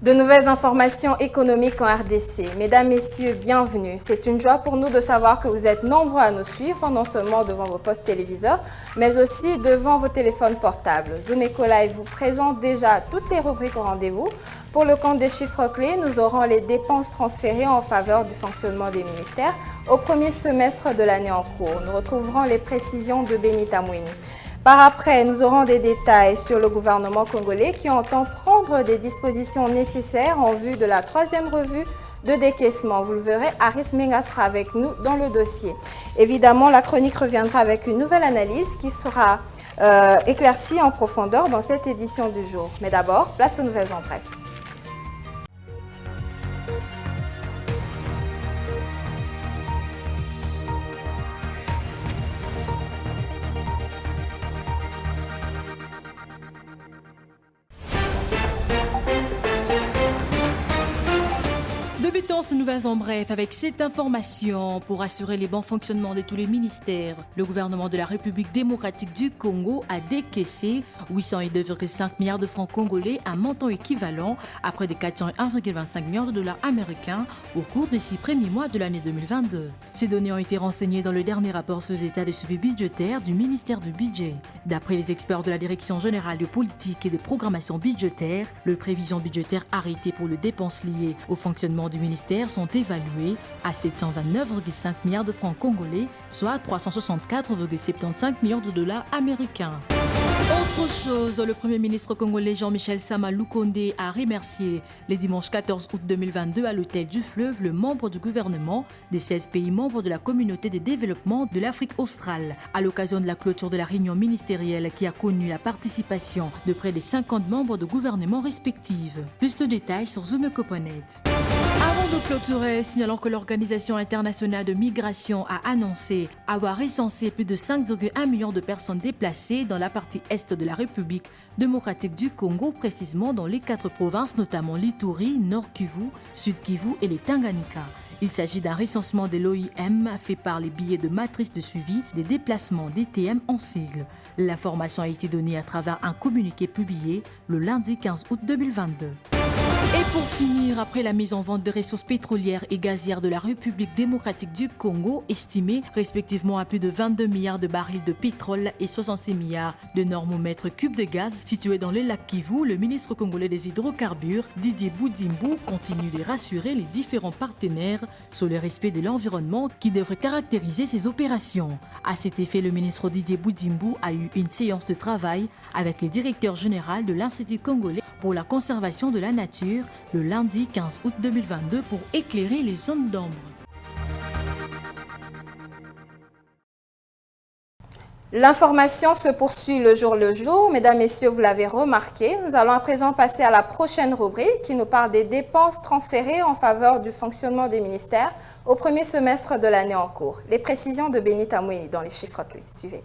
De nouvelles informations économiques en RDC. Mesdames, Messieurs, bienvenue. C'est une joie pour nous de savoir que vous êtes nombreux à nous suivre, non seulement devant vos postes téléviseurs, mais aussi devant vos téléphones portables. Zoom Eco Live vous présente déjà toutes les rubriques au rendez-vous. Pour le compte des chiffres clés, nous aurons les dépenses transférées en faveur du fonctionnement des ministères au premier semestre de l'année en cours. Nous retrouverons les précisions de Benita Mouini. Par après, nous aurons des détails sur le gouvernement congolais qui entend prendre des dispositions nécessaires en vue de la 3e revue de décaissement. Vous le verrez, Aris Menga sera avec nous dans le dossier. Évidemment, la chronique reviendra avec une nouvelle analyse qui sera éclaircie en profondeur dans cette édition du jour. Mais d'abord, place aux nouvelles en bref. Débutons ces nouvelles en bref avec cette information. Pour assurer les bons fonctionnements de tous les ministères, le gouvernement de la République démocratique du Congo a décaissé 802,5 milliards de francs congolais, un montant équivalent à près de 401,25 milliards de dollars américains au cours des 6 premiers mois de l'année 2022. Ces données ont été renseignées dans le dernier rapport sous état de suivi budgétaire du ministère du Budget. D'après les experts de la Direction générale de politique et de programmation budgétaire, les prévisions budgétaires arrêtées pour les dépenses liées au fonctionnement du ministère sont évaluées à 729,5 milliards de francs congolais, soit 364,75 milliards de dollars américains. Autre chose, le Premier ministre congolais Jean-Michel Sama Lukonde a remercié le dimanche 14 août 2022 à l'hôtel du Fleuve le membre du gouvernement des 16 pays membres de la communauté de développement de l'Afrique australe à l'occasion de la clôture de la réunion ministérielle qui a connu la participation de près de 50 membres de gouvernements respectifs. Plus de détails sur Zoom.net. Avant de clôturer, signalons que l'Organisation internationale de migration a annoncé avoir recensé plus de 5,1 millions de personnes déplacées dans la partie est de la République démocratique du Congo, précisément dans les 4 provinces, notamment l'Ituri, Nord Kivu, Sud Kivu et les Tanganyika. Il s'agit d'un recensement de l'OIM fait par les billets de matrice de suivi des déplacements DTM en sigle. L'information a été donnée à travers un communiqué publié le lundi 15 août 2022. Et pour finir, après la mise en vente de ressources pétrolières et gazières de la République démocratique du Congo, estimées respectivement à plus de 22 milliards de barils de pétrole et 66 milliards de normomètres cubes de gaz situés dans le lac Kivu, le ministre congolais des hydrocarbures, Didier Boudimbu, continue de rassurer les différents partenaires sur le respect de l'environnement qui devrait caractériser ces opérations. À cet effet, le ministre Didier Boudimbu a eu une séance de travail avec le directeur général de l'Institut congolais pour la conservation de la nature le lundi 15 août 2022 pour éclairer les zones d'ombre. L'information se poursuit le jour. Mesdames, Messieurs, vous l'avez remarqué. Nous allons à présent passer à la prochaine rubrique qui nous parle des dépenses transférées en faveur du fonctionnement des ministères au premier semestre de l'année en cours. Les précisions de Benita Mouini dans les chiffres clés. Suivez.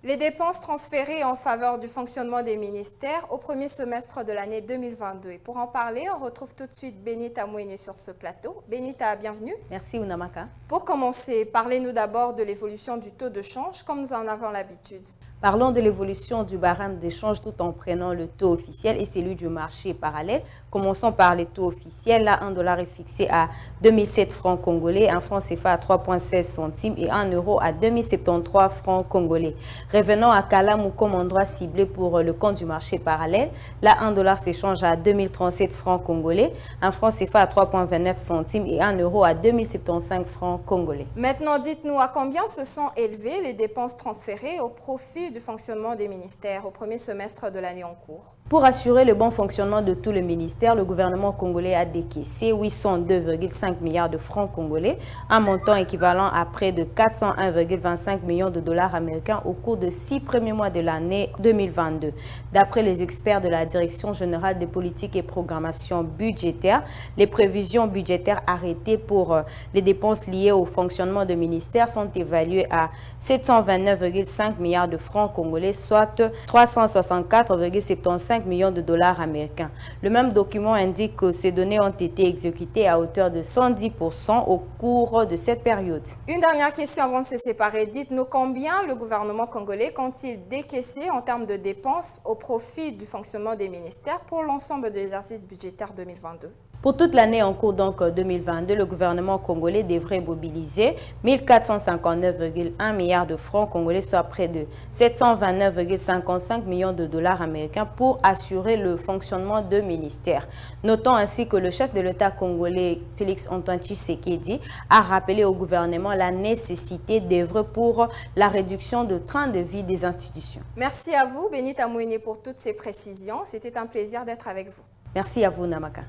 Les dépenses transférées en faveur du fonctionnement des ministères au premier semestre de l'année 2022. Et pour en parler, on retrouve tout de suite Benita Mouini sur ce plateau. Benita, bienvenue. Merci Ounamaka. Pour commencer, parlez-nous d'abord de l'évolution du taux de change, comme nous en avons l'habitude. Parlons de l'évolution du barème d'échange tout en prenant le taux officiel et celui du marché parallèle. Commençons par les taux officiels. Là, 1 dollar est fixé à 2007 francs congolais, un franc CFA à 3,16 centimes et 1 euro à 2073 francs congolais. Revenons à Kalamou comme endroit ciblé pour le compte du marché parallèle. Là, 1 dollar s'échange à 2037 francs congolais, un franc CFA à 3,29 centimes et 1 euro à 2075 francs congolais. Maintenant, dites-nous à combien se sont élevées les dépenses transférées au profit du fonctionnement des ministères au premier semestre de l'année en cours. Pour assurer le bon fonctionnement de tout le ministère, le gouvernement congolais a décaissé 802,5 milliards de francs congolais, un montant équivalent à près de 401,25 millions de dollars américains au cours de 6 premiers mois de l'année 2022. D'après les experts de la Direction générale des politiques et programmation budgétaire, les prévisions budgétaires arrêtées pour les dépenses liées au fonctionnement du ministère sont évaluées à 729,5 milliards de francs congolais, soit 364,75 5 millions de dollars américains. Le même document indique que ces données ont été exécutées à hauteur de 110% au cours de cette période. Une dernière question avant de se séparer. Dites-nous combien le gouvernement congolais compte-t-il décaisser en termes de dépenses au profit du fonctionnement des ministères pour l'ensemble de l'exercice budgétaire 2022? Pour toute l'année en cours, donc 2022, le gouvernement congolais devrait mobiliser 1459,1 milliards de francs congolais, soit près de 729,55 millions de dollars américains pour assurer le fonctionnement de ministères. Notons ainsi que le chef de l'État congolais, Félix-Antoine Tshisekedi, a rappelé au gouvernement la nécessité d'œuvrer pour la réduction de train de vie des institutions. Merci à vous, Benita Mouini, pour toutes ces précisions. C'était un plaisir d'être avec vous. Merci à vous, Namaka.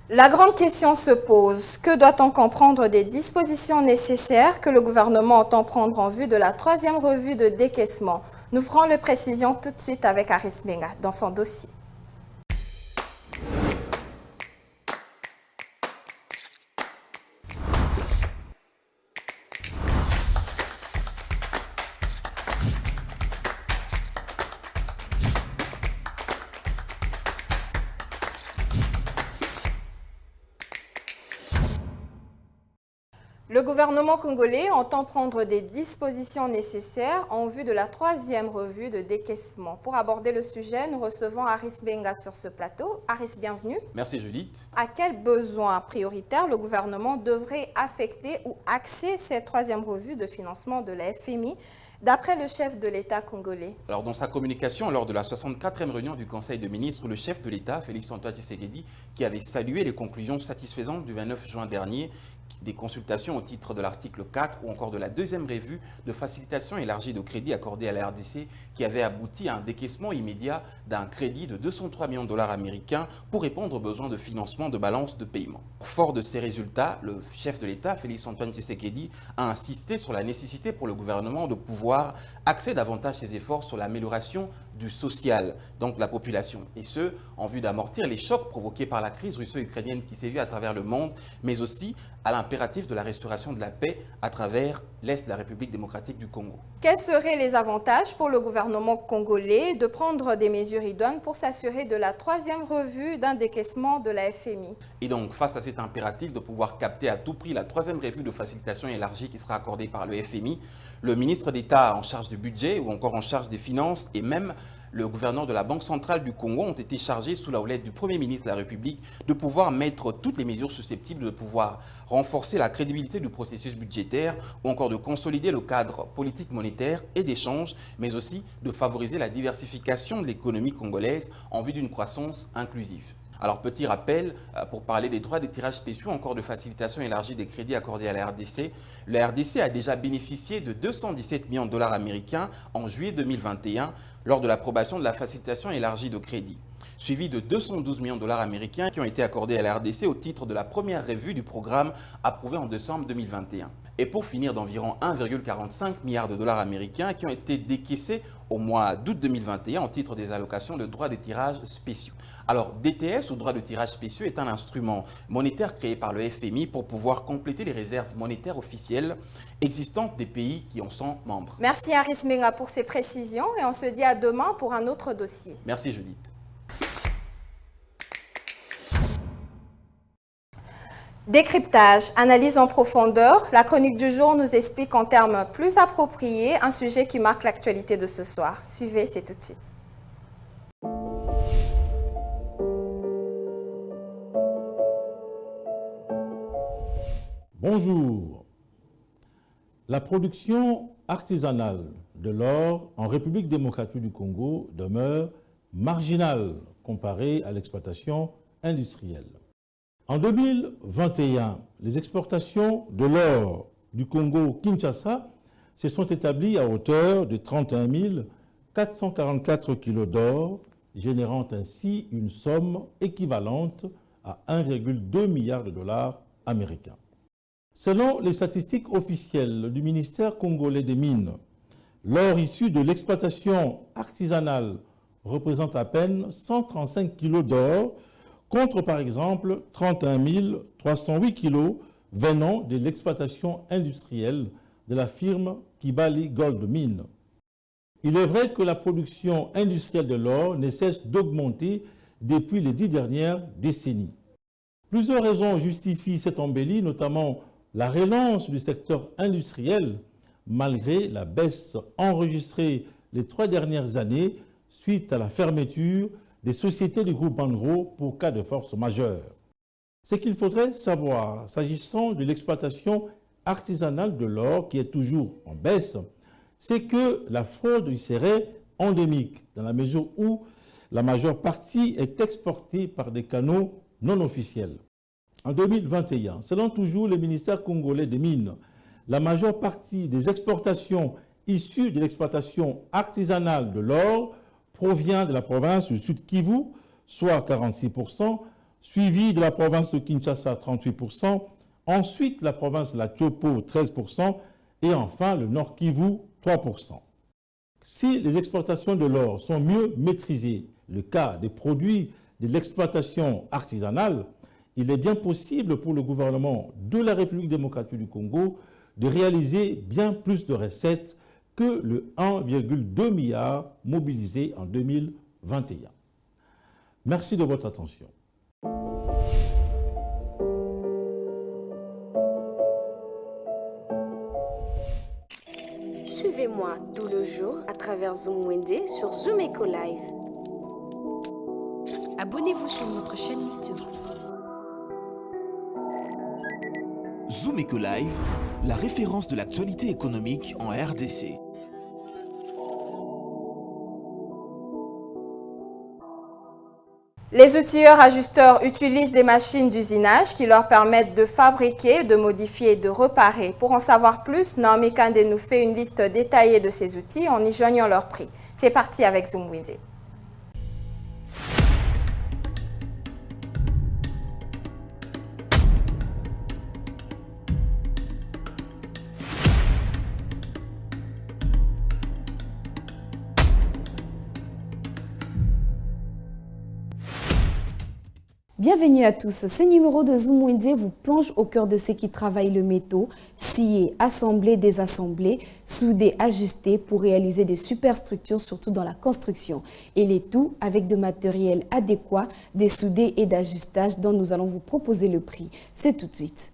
La grande question se pose, que doit-on comprendre des dispositions nécessaires que le gouvernement entend prendre en vue de la 3e revue de décaissement? Nous ferons les précisions tout de suite avec Aris Benga dans son dossier. Le gouvernement congolais entend prendre des dispositions nécessaires en vue de la 3e revue de décaissement. Pour aborder le sujet, nous recevons Aris Benga sur ce plateau. Aris, bienvenue. Merci Judith. À quels besoins prioritaires le gouvernement devrait affecter ou axer cette 3e revue de financement de la FMI d'après le chef de l'État congolais? Alors, dans sa communication lors de la 64e réunion du Conseil des ministres, le chef de l'État, Félix-Antoine Tshisekedi, qui avait salué les conclusions satisfaisantes du 29 juin dernier, des consultations au titre de l'article 4 ou encore de la 2e revue de facilitation élargie de crédit accordée à la RDC qui avait abouti à un décaissement immédiat d'un crédit de 203 millions de dollars américains pour répondre aux besoins de financement de balance de paiement. Fort de ces résultats, le chef de l'État, Félix-Antoine Tshisekedi, a insisté sur la nécessité pour le gouvernement de pouvoir axer davantage ses efforts sur l'amélioration du social, donc la population, et ce, en vue d'amortir les chocs provoqués par la crise russo-ukrainienne qui sévit à travers le monde, mais aussi à l'impératif de la restauration de la paix à travers l'Est de la République démocratique du Congo. Quels seraient les avantages pour le gouvernement congolais de prendre des mesures idoines pour s'assurer de la 3e revue d'un décaissement de la FMI? Et donc, face à cet impératif de pouvoir capter à tout prix la 3e revue de facilitation élargie qui sera accordée par le FMI, le ministre d'État en charge du budget ou encore en charge des finances et même le gouverneur de la Banque centrale du Congo ont été chargés sous la houlette du Premier ministre de la République de pouvoir mettre toutes les mesures susceptibles de pouvoir renforcer la crédibilité du processus budgétaire ou encore de consolider le cadre politique monétaire et d'échange, mais aussi de favoriser la diversification de l'économie congolaise en vue d'une croissance inclusive. Alors, petit rappel, pour parler des droits de tirage spéciaux, encore de facilitation élargie des crédits accordés à la RDC. La RDC a déjà bénéficié de 217 millions de dollars américains en juillet 2021 lors de l'approbation de la facilitation élargie de crédit, suivi de 212 millions de dollars américains qui ont été accordés à la RDC au titre de la première revue du programme approuvé en décembre 2021. Et pour finir, d'environ 1,45 milliard de dollars américains qui ont été décaissés au mois d'août 2021 au titre des allocations de droits de tirage spéciaux. Alors, DTS ou droits de tirage spéciaux est un instrument monétaire créé par le FMI pour pouvoir compléter les réserves monétaires officielles existantes des pays qui en sont membres. Merci Aris Benga pour ces précisions et on se dit à demain pour un autre dossier. Merci Judith. Décryptage, analyse en profondeur, la chronique du jour nous explique en termes plus appropriés un sujet qui marque l'actualité de ce soir. Suivez, c'est tout de suite. Bonjour. La production artisanale de l'or en République démocratique du Congo demeure marginale comparée à l'exploitation industrielle. En 2021, les exportations de l'or du Congo-Kinshasa se sont établies à hauteur de 31 444 kg d'or, générant ainsi une somme équivalente à 1,2 milliard de dollars américains. Selon les statistiques officielles du ministère congolais des Mines, l'or issu de l'exploitation artisanale représente à peine 135 kg d'or, contre par exemple 31 308 kg venant de l'exploitation industrielle de la firme Kibali Gold Mine. Il est vrai que la production industrielle de l'or ne cesse d'augmenter depuis les 10 dernières décennies. Plusieurs raisons justifient cette embellie, notamment la relance du secteur industriel, malgré la baisse enregistrée les 3 dernières années suite à la fermeture des sociétés du groupe Angro pour cas de force majeure. Ce qu'il faudrait savoir, s'agissant de l'exploitation artisanale de l'or, qui est toujours en baisse, c'est que la fraude y serait endémique, dans la mesure où la majeure partie est exportée par des canaux non officiels. En 2021, selon toujours le ministère congolais des Mines, la majeure partie des exportations issues de l'exploitation artisanale de l'or provient de la province du Sud Kivu, soit 46%, suivi de la province de Kinshasa, 38%, ensuite la province de la Tchopo, 13%, et enfin le Nord Kivu, 3%. Si les exportations de l'or sont mieux maîtrisées, le cas des produits de l'exploitation artisanale, il est bien possible pour le gouvernement de la République démocratique du Congo de réaliser bien plus de recettes que le 1,2 milliard mobilisé en 2021. Merci de votre attention. Suivez-moi tout le jour à travers Zoom Wednesday sur Zoom Eco Live. Abonnez-vous sur notre chaîne YouTube. Zoom Eco Live, la référence de l'actualité économique en RDC. Les outilleurs ajusteurs utilisent des machines d'usinage qui leur permettent de fabriquer, de modifier et de réparer. Pour en savoir plus, Naomi Kande nous fait une liste détaillée de ces outils en y joignant leur prix. C'est parti avec Zoom Wednesday. Bienvenue à tous. Ce numéro de Zoom Wednesday vous plonge au cœur de ceux qui travaillent le métaux, scier, assembler, désassembler, souder, ajuster pour réaliser des superstructures, surtout dans la construction. Et les tout avec de matériel adéquat, des soudés et d'ajustage dont nous allons vous proposer le prix. C'est tout de suite.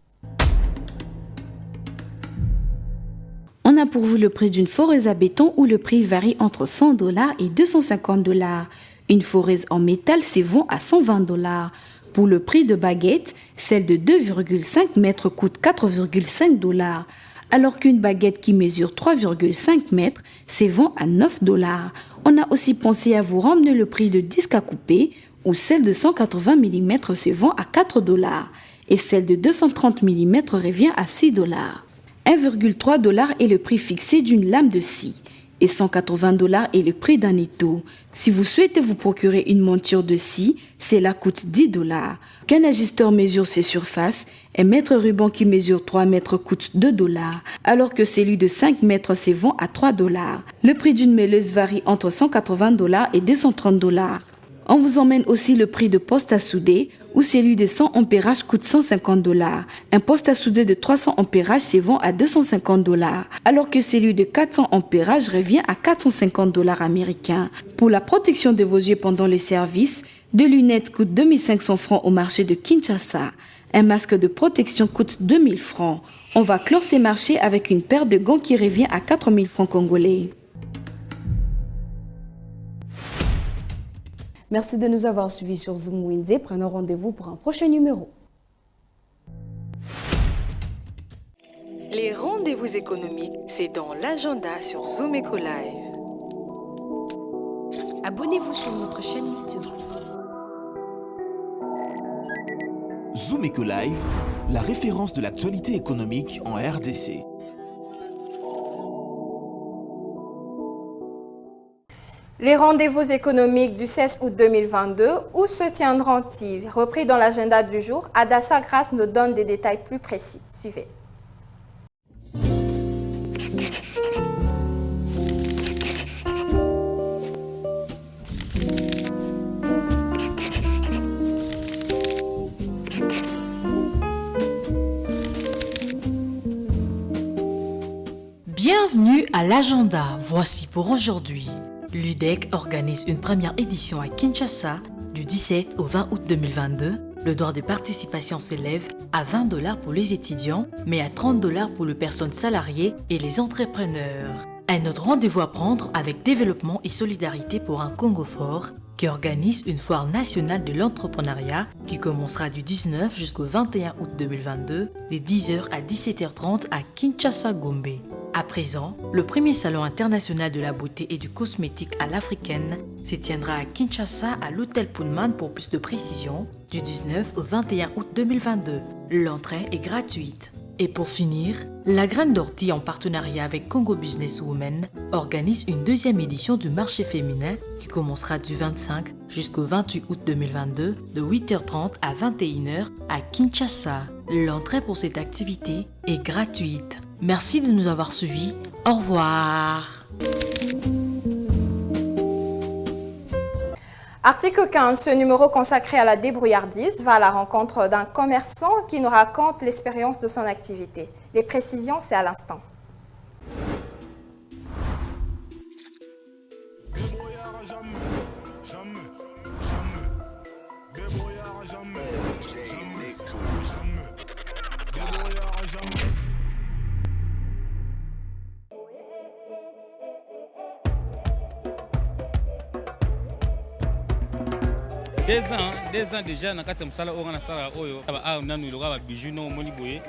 On a pour vous le prix d'une foreuse à béton où le prix varie entre $100 et $250. Une foreuse en métal s'évend à $120. Pour le prix de baguette, celle de 2,5 mètres coûte $4,5, alors qu'une baguette qui mesure 3,5 mètres s'évend à $9. On a aussi pensé à vous ramener le prix de disque à couper, où celle de 180 mm se vend à $4 et celle de 230 mm revient à $6. $1,3 est le prix fixé d'une lame de scie et $180 est le prix d'un étau. Si vous souhaitez vous procurer une monture de scie, cela coûte $10. Qu'un ajusteur mesure ses surfaces, un mètre ruban qui mesure 3 mètres coûte $2, alors que celui de 5 mètres se vend à $3. Le prix d'une mêleuse varie entre $180 et $230. On vous emmène aussi le prix de poste à souder, où celui de 100 ampérages coûte $150. Un poste à souder de 300 ampérages se vend à $250, alors que celui de 400 ampérages revient à $450 américains. Pour la protection de vos yeux pendant le service, des lunettes coûtent 2500 francs au marché de Kinshasa. Un masque de protection coûte 2000 francs. On va clore ces marchés avec une paire de gants qui revient à 4000 francs congolais. Merci de nous avoir suivis sur Zoom Wednesday. Prenons rendez-vous pour un prochain numéro. Les rendez-vous économiques, c'est dans l'agenda sur Zoom Eco Live. Abonnez-vous sur notre chaîne YouTube. Zoom Eco Live, la référence de l'actualité économique en RDC. Les rendez-vous économiques du 16 août 2022, où se tiendront-ils? Repris dans l'agenda du jour, Adassa Grace nous donne des détails plus précis. Suivez. Bienvenue à l'agenda. Voici pour aujourd'hui. L'UDEC organise une première édition à Kinshasa du 17 au 20 août 2022. Le droit de participation s'élève à $20 pour les étudiants, mais à $30 pour les personnes salariées et les entrepreneurs. Un autre rendez-vous à prendre avec Développement et Solidarité pour un Congo fort, qui organise une foire nationale de l'entrepreneuriat qui commencera du 19 jusqu'au 21 août 2022, de 10h à 17h30 à Kinshasa-Gombe. À présent, le premier salon international de la beauté et du cosmétique à l'africaine se tiendra à Kinshasa à l'hôtel Pullman pour plus de précision, du 19 au 21 août 2022. L'entrée est gratuite. Et pour finir, la Graine d'Ortie, en partenariat avec Congo Business Women, organise une deuxième édition du marché féminin qui commencera du 25 jusqu'au 28 août 2022 de 8h30 à 21h à Kinshasa. L'entrée pour cette activité est gratuite. Merci de nous avoir suivis. Au revoir. Article 15, ce numéro consacré à la débrouillardise va à la rencontre d'un commerçant qui nous raconte l'expérience de son activité. Les précisions, c'est à l'instant. Deux ans déjà na kati ya musala oyo na sala oyo ba nanu iloka ba bijou no moni boye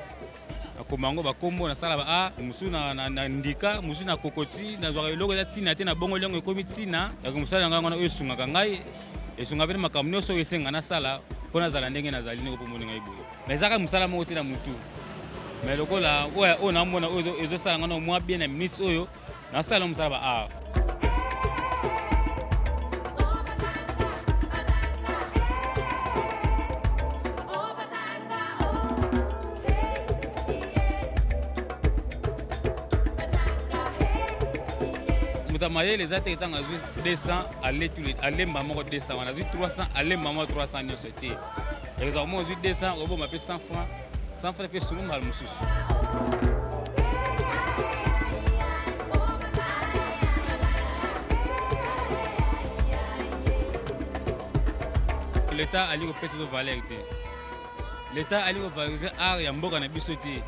akomango ba kombo na sala ba musu na ndika musu na kokoti na zwa iloko ya tina te na bongo lengo ekomi tina ya musala nganga na oyo sungaka ngai esunga pe makambo nyonso oyo esenga na sala mpona zala ndenge na zali ndenge po moni ngai boye mais zaka musala moko te na mutu mais lokola oyo na mona oyo ezosala ngana mwa bien na minutes oyo na sala musala ba Mutamaye les athées étant à 200 aller maman 200 on a 300 aller maman 300 non c'était exactement 200 on m'appelle 100 francs puis tout le monde a le mususu l'état a lié au pétrole de valeur l'état a lié au valoriser art ya mboka na biso te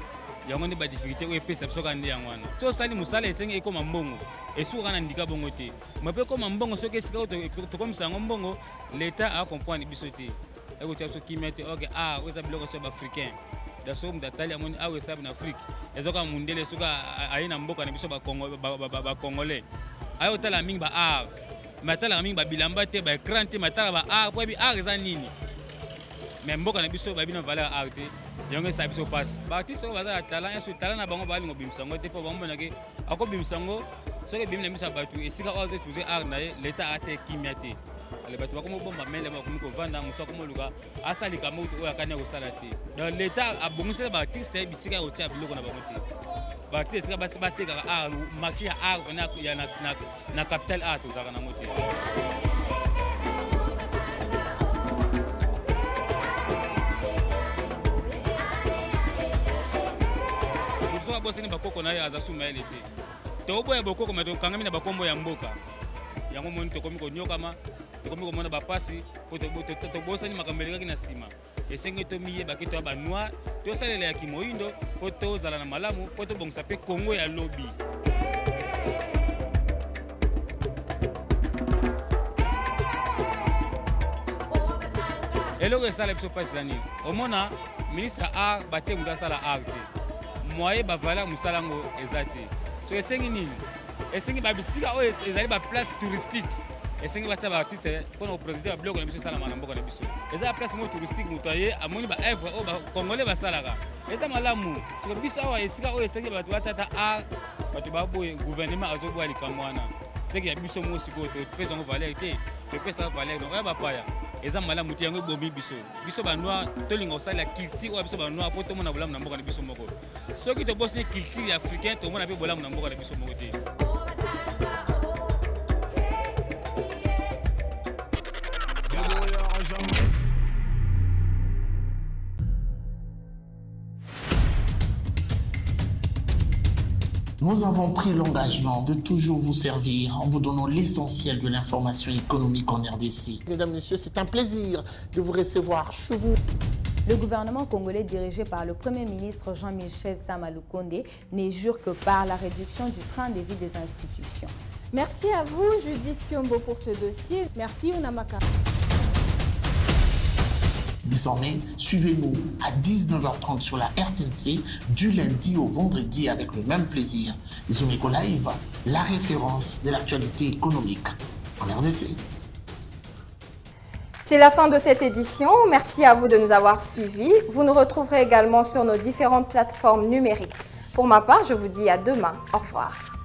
yango ndi ba difficulté oyo pesa biso kandi yango wana so sali musala esengi ekoma mbongo esuka na ndika bongo te mape koma mbongo soki esika tokomisa yango mbongo l'état a comprendre biso te ekotia biso kimia te ok oyo eza biloko so baafricain daso mutu atali amoni awa esabi na afrique ezoka mundele soka aye na mboka na biso bacongolais aye otala mingi ba art me atalaka mingi babilamba te baécran te me atala ba art po yebi art eza nini mais mboka na biso babina valeur art te yango esa biso passe baartiste oyo baza na talent yeso talent na bango balinga obimisa yango te mpo bango monaki akobimisa yango soki ebimi na miso ya bato esika oyo azoutilize art na ye l'état atia ekimia te ale bato bakomi obomba mele bakomi kovanda mosu akomi oluka asalika moto oyo akani ya kosala te donc l'état abongisela baartiste ye bisika ya kotia biloko na bango te baartiste esika batekaka art marché ya art na capital art tozalaka nango te boseni bakoko na ye aza suma ele te toboya bokoko me tokangami na bakombo ya mboka yango moni tokomi konyokama tokomi komona bapasi po tobosani makambo elekaki na nsima esengi tomiyebaki toya banoir tosalela ya kimoyindo po tozala na malamu po tobongisa mpe kongo ya lobi eloko esala biso pasi za nini omona ministre art batie moto asala art te moye bavala musala ngo eza te so esengi nini esengi babisika oyo ezali baplace touristique esengi batia baartiste mpona koprésente babiloko na biso esalama na mboka na biso eza place moko touristique moto aye amoni baevre oyo bacongolais basalaka eza malamu soki biso awa esika oyo esengi bato batia ata art bato baboye gouvernement azoboya likambo wana seki ya biso mo sikoyo topesa yango valeur te topesa valeur donc oya bapaya eza malamu te yango ebomi biso banoir tolinga kosalela culture oyo biso banoir mpo tomona bolamu na mboka na biso moko soki tobosani culture ya africain tomona mpe bolamu na mboka na biso moko te Nous avons pris l'engagement de toujours vous servir en vous donnant l'essentiel de l'information économique en RDC. Mesdames, Messieurs, c'est un plaisir de vous recevoir chez vous. Le gouvernement congolais dirigé par le Premier ministre Jean-Michel Sama Lukonde n'est jure que par la réduction du train de vie des institutions. Merci à vous, Judith Piombo, pour ce dossier. Merci, Unamaka. Désormais, suivez-nous à 19h30 sur la RTNC du lundi au vendredi avec le même plaisir. Zumeko Live, la référence de l'actualité économique en RDC. C'est la fin de cette édition. Merci à vous de nous avoir suivis. Vous nous retrouverez également sur nos différentes plateformes numériques. Pour ma part, je vous dis à demain. Au revoir.